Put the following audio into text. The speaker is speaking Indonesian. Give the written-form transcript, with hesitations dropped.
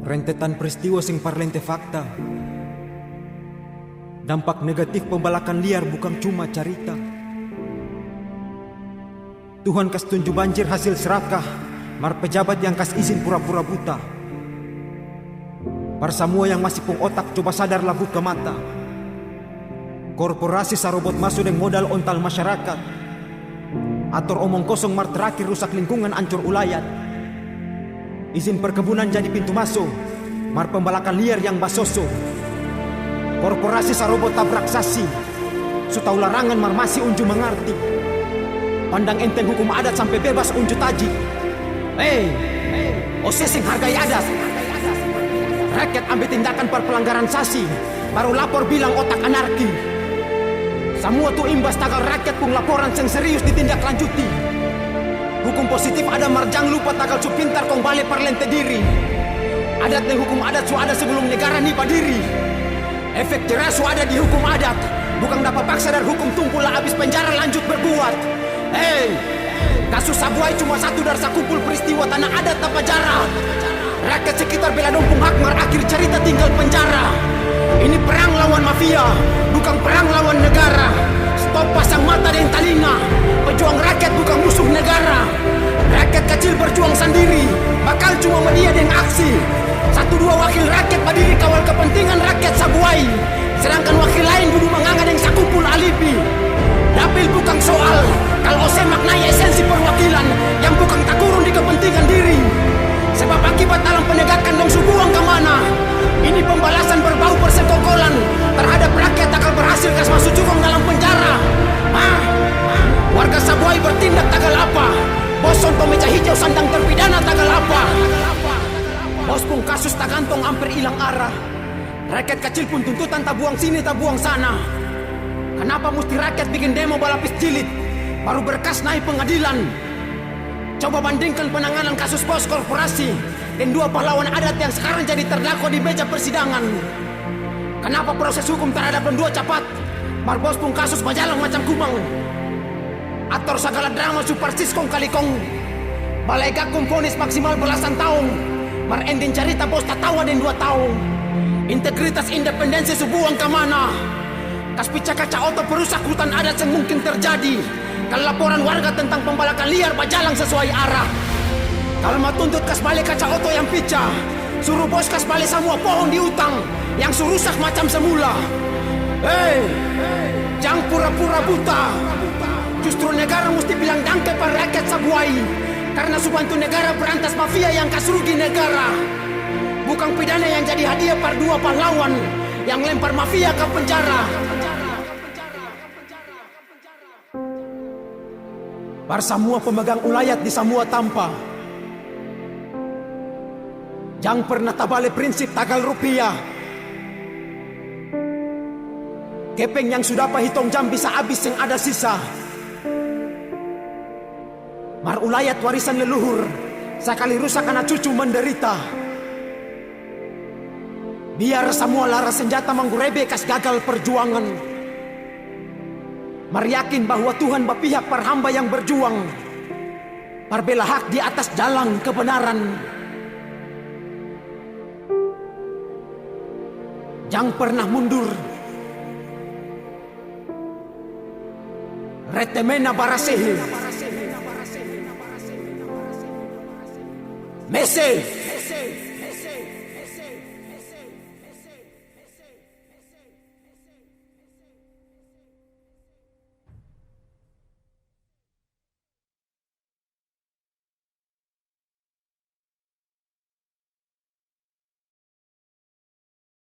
Rentetan peristiwa sing parlente fakta. Dampak negatif pembalakan liar bukan cuma cerita. Tuhan kas tunjuk banjir hasil serakah, mar pejabat yang kas izin pura-pura buta. Par semua yang masih pung otak coba sadarlah buka mata. Korporasi sarobot masuk dengan modal ontal masyarakat. Atur omong kosong mar terakhir rusak lingkungan ancur ulayat. Izin perkebunan jadi pintu masuk, mar pembalakan liar yang basoso. Korporasi sarobot tabrak sasi, sutau larangan mar masih unju mengerti. Pandang enteng hukum adat sampai bebas unju taji. Osesing hargai adat. Rakyat ambil tindakan per pelanggaran sasi, baru lapor bilang otak anarki. Semua tuh imbas tagal rakyat pun laporan yang serius ditindaklanjuti. Hukum positif ada marjang lupa tagal su pintar kong balik parlente diri. Adat dan hukum adat su ada sebelum negara nipa diri. Efek jerah su ada di hukum adat, bukan dapat paksa dari hukum tumpul lah abis penjara lanjut berbuat. Kasus Sabuai cuma satu dari sakumpul peristiwa tanah adat tanpa jarak. Rakyat sekitar bela dompung hak mar akhir cerita tinggal penjara. Ini perang lawan mafia, bukan perang lawan negara. Stop pasang mata dan telinga. Pejuang rakyat bukan musuh negara. Rakyat kecil berjuang sendiri, bakal cuma media dan aksi. Satu dua wakil rakyat berdiri kawal kepentingan rakyat Sabuai, sedangkan wakil lain duduk menganga dengan sakumpul alibi. Dapil bukan soal, kalau saya maknai esensi perwakilan yang bukan takurun di kepentingan diri. Sebab akibat dalam penegakan dong subuang kemana. Ini pembalasan berbau persekongkolan terhadap rakyat takal berhasil kas masuk cukong dalam penjara. Warga Sabuai bertindak tagal apa? Bos sonto meja hijau sandang terpidana tagal apa? Bos pun kasus tak gantong hampir hilang arah. Rakyat kecil pun tuntutan tak buang sini tak buang sana. Kenapa mesti rakyat bikin demo balapis jilid baru berkas naik pengadilan? Coba bandingkan penanganan kasus bos korporasi dan dua pahlawan adat yang sekarang jadi terdakwa di meja persidangan. Kenapa proses hukum terhadap dua cepat? Mar bos pun kasus majalah macam kumang. Atur segala drama super siskong kalikong. Balai gakum vonis maksimal belasan tahun. Mar ending cerita bos tak tawa dan 2 tahun. Integritas independensi subuang kemana? Kas pica kaca oto perusak hutan adat yang mungkin terjadi. Kalau laporan warga tentang pembalakan liar bajalang sesuai arah. Kalau mau tuntut kas balik kaca oto yang pica, suruh bos kas balik semua pohon di utang yang surusak macam semula. Jangan pura-pura buta. Justru negara mesti bilang dangke pada rakyat Sabuai, karena subantu negara berantas mafia yang kas rugi negara. Bukan pidana yang jadi hadiah par dua pahlawan yang lempar mafia ke penjara. Par semua pemegang ulayat di semua tampa, jangan pernah tabale prinsip tagal rupiah. Kepeng yang sudah pahitung jam bisa habis yang ada sisa. Mar ulayat warisan leluhur, sekali rusak anak cucu menderita. Biar semua laras senjata menggurebe kas gagal perjuangan. Mar yakin bahwa Tuhan berpihak par hamba yang berjuang, par bela hak di atas jalan kebenaran. Jangan pernah mundur. Retemena barasehe. Mese.